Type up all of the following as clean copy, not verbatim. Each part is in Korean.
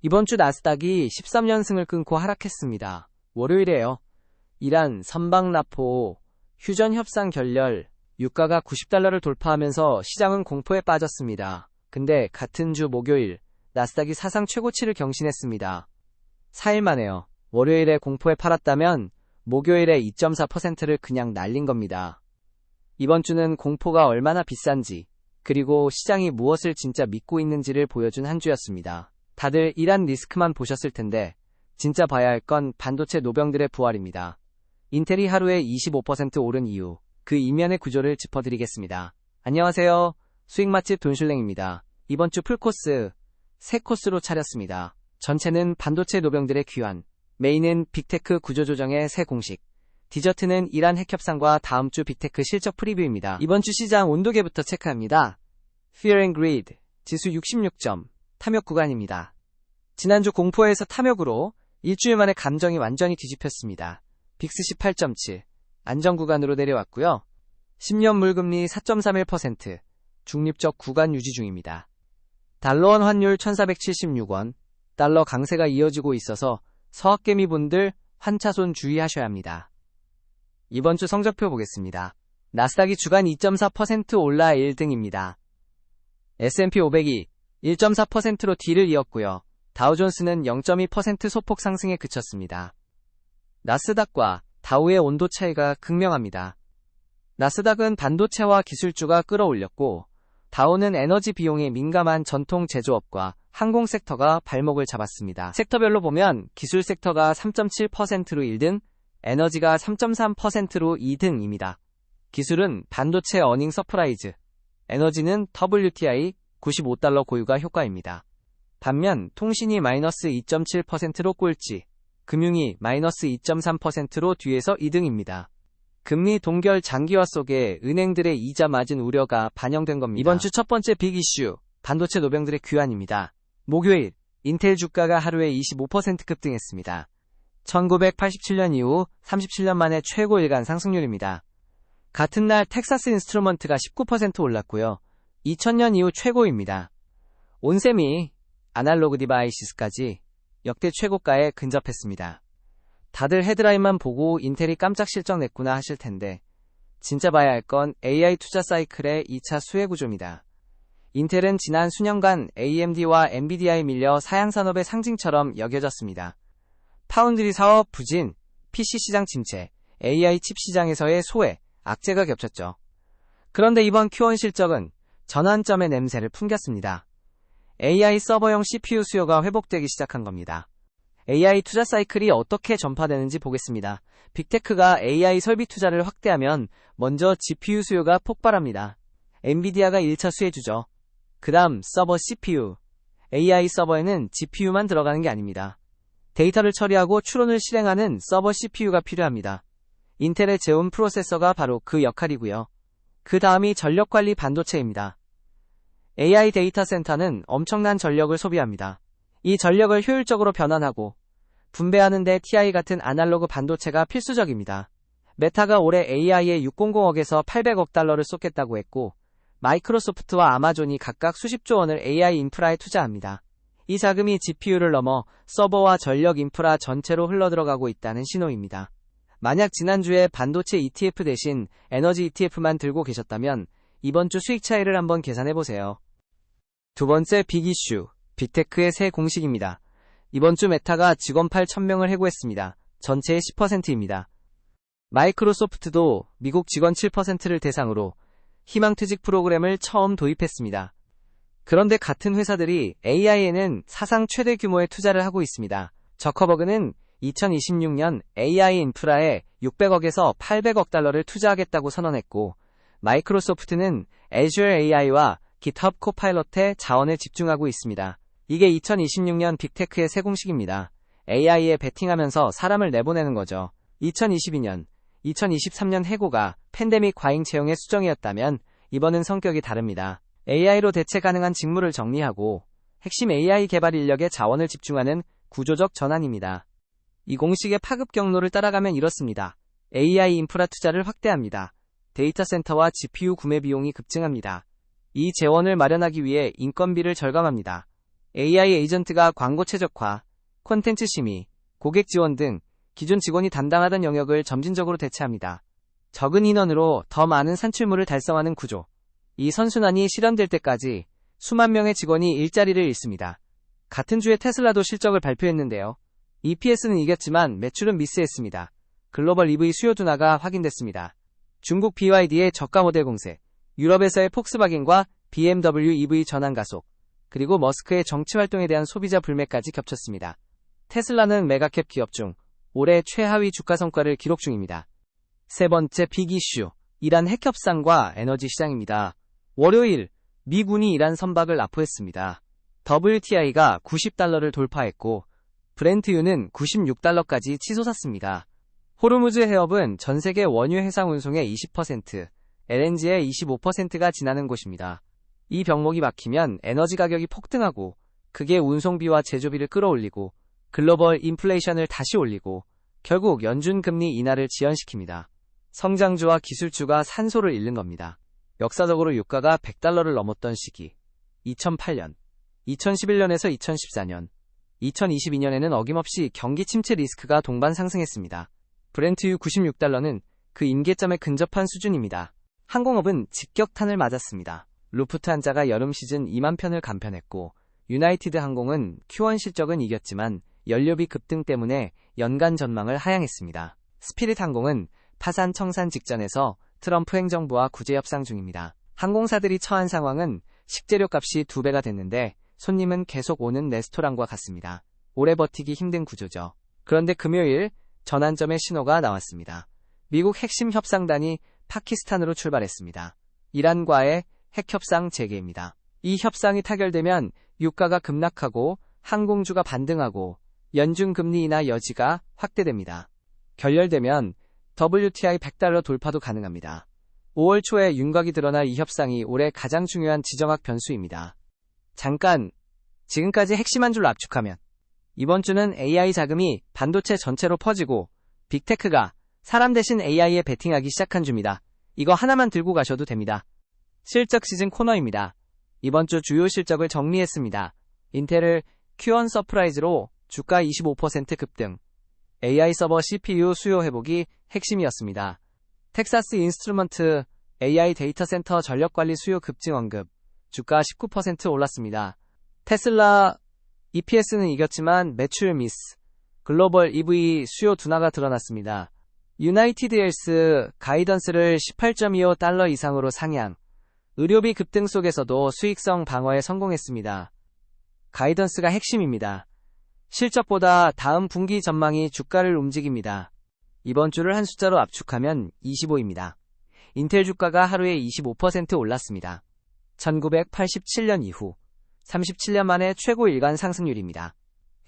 이번 주 나스닥이 13연승을 끊고 하락했습니다. 월요일에요. 이란 선박라포 휴전 협상 결렬, 유가가 $90를 돌파하면서 시장은 공포에 빠졌습니다. 근데 같은 주 목요일 나스닥이 사상 최고치를 경신했습니다. 4일 만에요. 월요일에 공포에 팔았다면 목요일에 2.4%를 그냥 날린 겁니다. 이번 주는 공포가 얼마나 비싼지, 그리고 시장이 무엇을 진짜 믿고 있는지를 보여준 한 주였습니다. 다들 이란 리스크만 보셨을 텐데 진짜 봐야 할 건 반도체 노병들의 부활입니다. 인텔이 하루에 25% 오른 이유, 그 이면의 구조를 짚어드리겠습니다. 안녕하세요. 수익 맛집 돈슐랭입니다. 이번 주 풀코스 3코스로 차렸습니다. 전체는 반도체 노병들의 귀환, 메인은 빅테크 구조조정의 새 공식, 디저트는 이란 핵협상과 다음 주 빅테크 실적 프리뷰입니다. 이번 주 시장 온도계부터 체크합니다. Fear and Greed, 지수 66점, 탐욕 구간입니다. 지난주 공포에서 탐욕으로 일주일 만에 감정이 완전히 뒤집혔습니다. 빅스 18.7, 안정 구간으로 내려왔고요. 10년 물금리 4.31%, 중립적 구간 유지 중입니다. 달러원 환율 1476원, 달러 강세가 이어지고 있어서 서학개미분들 환차손 주의하셔야 합니다. 이번 주 성적표 보겠습니다. 나스닥이 주간 2.4% 올라 1등입니다. S&P 500이 1.4%로 뒤를 이었고요. 다우존스는 0.2% 소폭 상승에 그쳤습니다. 나스닥과 다우의 온도 차이가 극명합니다. 나스닥은 반도체와 기술주가 끌어올렸고, 다우는 에너지 비용에 민감한 전통 제조업과 항공 섹터가 발목을 잡았습니다. 섹터별로 보면 기술 섹터가 3.7%로 1등, 에너지가 3.3%로 2등입니다. 기술은 반도체 어닝 서프라이즈, 에너지는 WTI 95달러 고유가 효과입니다. 반면 통신이 마이너스 2.7%로 꼴찌, 금융이 마이너스 2.3%로 뒤에서 2등입니다. 금리 동결 장기화 속에 은행들의 이자 마진 우려가 반영된 겁니다. 이번 주 첫 번째 빅 이슈, 반도체 노병들의 귀환입니다. 목요일, 인텔 주가가 하루에 25% 급등했습니다. 1987년 이후 37년 만에 최고 일간 상승률입니다. 같은 날 텍사스 인스트루먼트가 19% 올랐고요. 2000년 이후 최고입니다. 온셈이 아날로그 디바이시스까지 역대 최고가에 근접했습니다. 다들 헤드라인만 보고 인텔이 깜짝 실적 냈구나 하실 텐데 진짜 봐야 할 건 AI 투자 사이클의 2차 수혜 구조입니다. 인텔은 지난 수년간 AMD와 엔비디아에 밀려 사양산업의 상징처럼 여겨졌습니다. 파운드리 사업 부진, PC 시장 침체, AI 칩 시장에서의 소외, 악재가 겹쳤죠. 그런데 이번 Q1 실적은 전환점의 냄새를 풍겼습니다. AI 서버용 CPU 수요가 회복되기 시작한 겁니다. AI 투자 사이클이 어떻게 전파되는지 보겠습니다. 빅테크가 AI 설비 투자를 확대하면 먼저 GPU 수요가 폭발합니다. 엔비디아가 1차 수혜주죠. 그 다음 서버 CPU. AI 서버에는 GPU만 들어가는 게 아닙니다. 데이터를 처리하고 추론을 실행하는 서버 CPU가 필요합니다. 인텔의 제온 프로세서가 바로 그 역할이고요. 그 다음이 전력관리 반도체입니다. AI 데이터 센터는 엄청난 전력을 소비합니다. 이 전력을 효율적으로 변환하고 분배하는 데 TI 같은 아날로그 반도체가 필수적입니다. 메타가 올해 AI에 600억에서 800억 달러를 쏟겠다고 했고, 마이크로소프트와 아마존이 각각 수십조 원을 AI 인프라에 투자합니다. 이 자금이 GPU를 넘어 서버와 전력 인프라 전체로 흘러들어가고 있다는 신호입니다. 만약 지난주에 반도체 ETF 대신 에너지 ETF만 들고 계셨다면 이번 주 수익 차이를 한번 계산해보세요. 두 번째 빅 이슈, 빅테크의 새 공식입니다. 이번 주 메타가 직원 8,000명을 해고했습니다. 전체의 10%입니다. 마이크로소프트도 미국 직원 7%를 대상으로 희망퇴직 프로그램을 처음 도입했습니다. 그런데 같은 회사들이 AI에는 사상 최대 규모의 투자를 하고 있습니다. 저커버그는 2026년 AI 인프라에 600억에서 800억 달러를 투자하겠다고 선언했고, 마이크로소프트는 Azure AI와 GitHub 코파일럿에 자원을 집중하고 있습니다. 이게 2026년 빅테크의 새 공식입니다. AI에 베팅하면서 사람을 내보내는 거죠. 2022년, 2023년 해고가 팬데믹 과잉 채용의 수정이었다면 이번은 성격이 다릅니다. AI로 대체 가능한 직무를 정리하고 핵심 AI 개발 인력에 자원을 집중하는 구조적 전환입니다. 이 공식의 파급 경로를 따라가면 이렇습니다. AI 인프라 투자를 확대합니다. 데이터 센터와 GPU 구매 비용이 급증합니다. 이 재원을 마련하기 위해 인건비를 절감합니다. AI 에이전트가 광고 최적화, 콘텐츠 심의, 고객 지원 등 기존 직원이 담당하던 영역을 점진적으로 대체합니다. 적은 인원으로 더 많은 산출물을 달성하는 구조. 이 선순환이 실현될 때까지 수만 명의 직원이 일자리를 잃습니다. 같은 주에 테슬라도 실적을 발표했는데요. EPS는 이겼지만 매출은 미스했습니다. 글로벌 EV 수요 둔화가 확인됐습니다. 중국 BYD의 저가 모델 공세, 유럽에서의 폭스바겐과 BMW EV 전환 가속, 그리고 머스크의 정치 활동에 대한 소비자 불매까지 겹쳤습니다. 테슬라는 메가캡 기업 중 올해 최하위 주가 성과를 기록 중입니다. 세 번째 빅 이슈, 이란 핵 협상과 에너지 시장입니다. 월요일, 미군이 이란 선박을 납포했습니다. WTI가 $90를 돌파했고 브렌트유는 $96까지 치솟았습니다. 호르무즈 해협은 전 세계 원유 해상 운송의 20%, LNG의 25%가 지나는 곳입니다. 이 병목이 막히면 에너지 가격이 폭등하고 그게 운송비와 제조비를 끌어올리고 글로벌 인플레이션을 다시 올리고 결국 연준 금리 인하를 지연시킵니다. 성장주와 기술주가 산소를 잃는 겁니다. 역사적으로 유가가 $100를 넘었던 시기 2008년, 2011년에서 2014년, 2022년에는 어김없이 경기 침체 리스크가 동반 상승했습니다. 브렌트유 $96는 그 임계점에 근접한 수준입니다. 항공업은 직격탄을 맞았습니다. 루프트한자가 여름 시즌 2만 편을 감편했고 유나이티드 항공은 Q1 실적은 이겼지만 연료비 급등 때문에 연간 전망을 하향했습니다. 스피릿 항공은 파산 청산 직전에서 트럼프 행정부와 구제 협상 중입니다. 항공사들이 처한 상황은 식재료 값이 2배가 됐는데 손님은 계속 오는 레스토랑과 같습니다. 오래 버티기 힘든 구조죠. 그런데 금요일 전환점의 신호가 나왔습니다. 미국 핵심 협상단이 파키스탄으로 출발했습니다. 이란과의 핵협상 재개입니다. 이 협상이 타결되면 유가가 급락하고 항공주가 반등하고 연준 금리 인하 여지가 확대됩니다. 결렬되면 WTI $100 돌파도 가능합니다. 5월 초에 윤곽이 드러나 이 협상이 올해 가장 중요한 지정학 변수입니다. 잠깐, 지금까지 핵심한 줄로 압축하면 이번 주는 AI 자금이 반도체 전체로 퍼지고 빅테크가 사람 대신 AI에 베팅하기 시작한 주입니다. 이거 하나만 들고 가셔도 됩니다. 실적 시즌 코너입니다. 이번 주 주요 실적을 정리했습니다. 인텔을 Q1 서프라이즈로 주가 25% 급등, AI 서버 CPU 수요 회복이 핵심이었습니다. 텍사스 인스트루먼트 AI 데이터 센터 전력 관리 수요 급증 언급, 주가 19% 올랐습니다. 테슬라 EPS는 이겼지만 매출 미스, 글로벌 EV 수요 둔화가 드러났습니다. 유나이티드 헬스 가이던스를 $18.25 이상으로 상향, 의료비 급등 속에서도 수익성 방어에 성공했습니다. 가이던스가 핵심입니다. 실적보다 다음 분기 전망이 주가를 움직입니다. 이번 주를 한 숫자로 압축하면 25입니다. 인텔 주가가 하루에 25% 올랐습니다. 1987년 이후 37년 만에 최고 일간 상승률입니다.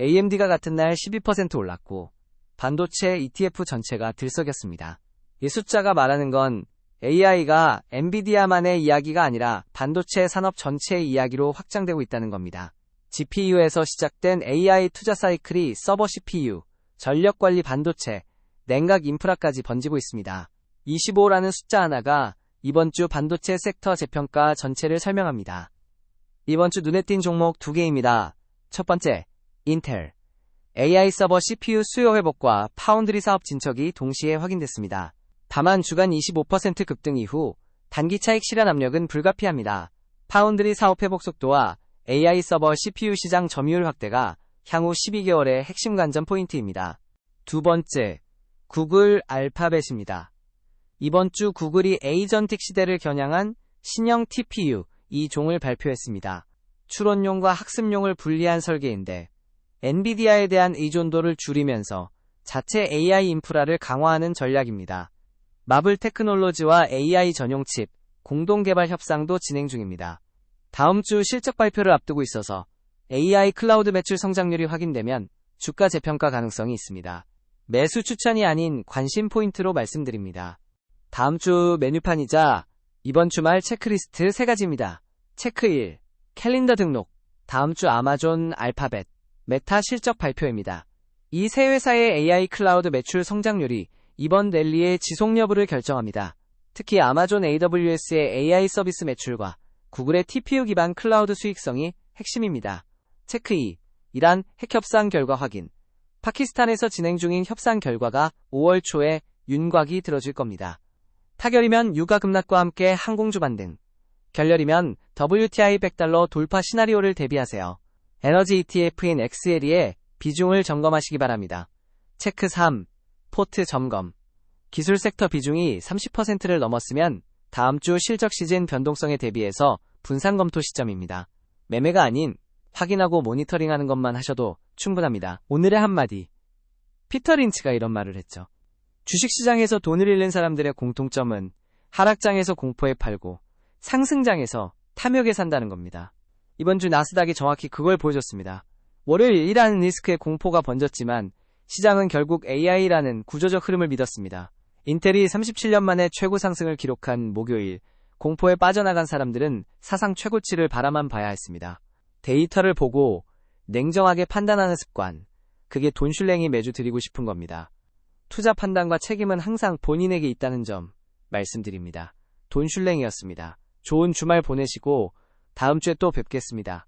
AMD가 같은 날 12% 올랐고 반도체 ETF 전체가 들썩였습니다. 이 숫자가 말하는 건 AI가 엔비디아만의 이야기가 아니라 반도체 산업 전체의 이야기로 확장되고 있다는 겁니다. GPU에서 시작된 AI 투자 사이클이 서버 CPU, 전력관리 반도체, 냉각 인프라까지 번지고 있습니다. 25라는 숫자 하나가 이번 주 반도체 섹터 재평가 전체를 설명합니다. 이번 주 눈에 띈 종목 2개입니다. 첫 번째, 인텔. AI 서버 CPU 수요 회복과 파운드리 사업 진척이 동시에 확인됐습니다. 다만 주간 25% 급등 이후 단기 차익 실현 압력은 불가피합니다. 파운드리 사업 회복 속도와 AI 서버 CPU 시장 점유율 확대가 향후 12개월의 핵심 관전 포인트입니다. 두 번째, 구글 알파벳입니다. 이번 주 구글이 에이전틱 시대를 겨냥한 신형 TPU 2종을 발표했습니다. 추론용과 학습용을 분리한 설계인데 엔비디아에 대한 의존도를 줄이면서 자체 AI 인프라를 강화하는 전략입니다. 마블 테크놀로지와 AI 전용 칩 공동 개발 협상도 진행 중입니다. 다음 주 실적 발표를 앞두고 있어서 AI 클라우드 매출 성장률이 확인되면 주가 재평가 가능성이 있습니다. 매수 추천이 아닌 관심 포인트로 말씀드립니다. 다음 주 메뉴판이자 이번 주말 체크리스트 3가지입니다. 체크 1. 캘린더 등록. 다음 주 아마존, 알파벳, 메타 실적 발표입니다. 이 세 회사의 AI 클라우드 매출 성장률이 이번 랠리의 지속 여부를 결정합니다. 특히 아마존 AWS의 AI 서비스 매출과 구글의 TPU 기반 클라우드 수익성이 핵심입니다. 체크 2. 이란 핵협상 결과 확인. 파키스탄에서 진행 중인 협상 결과가 5월 초에 윤곽이 들어질 겁니다. 타결이면 유가 급락과 함께 항공주 반등. 결렬이면 WTI 100달러 돌파 시나리오를 대비하세요. 에너지 ETF인 XLE의 비중을 점검하시기 바랍니다. 체크 3. 포트 점검. 기술 섹터 비중이 30%를 넘었으면 다음 주 실적 시즌 변동성에 대비해서 분산 검토 시점입니다. 매매가 아닌 확인하고 모니터링하는 것만 하셔도 충분합니다. 오늘의 한마디. 피터 린치가 이런 말을 했죠. 주식시장에서 돈을 잃는 사람들의 공통점은 하락장에서 공포에 팔고 상승장에서 탐욕에 산다는 겁니다. 이번 주 나스닥이 정확히 그걸 보여줬습니다. 월요일 이란 리스크의 공포가 번졌지만 시장은 결국 AI라는 구조적 흐름을 믿었습니다. 인텔이 37년 만에 최고 상승을 기록한 목요일, 공포에 빠져나간 사람들은 사상 최고치를 바라만 봐야 했습니다. 데이터를 보고 냉정하게 판단하는 습관, 그게 돈슐랭이 매주 드리고 싶은 겁니다. 투자 판단과 책임은 항상 본인에게 있다는 점 말씀드립니다. 돈슐랭이었습니다. 좋은 주말 보내시고 다음 주에 또 뵙겠습니다.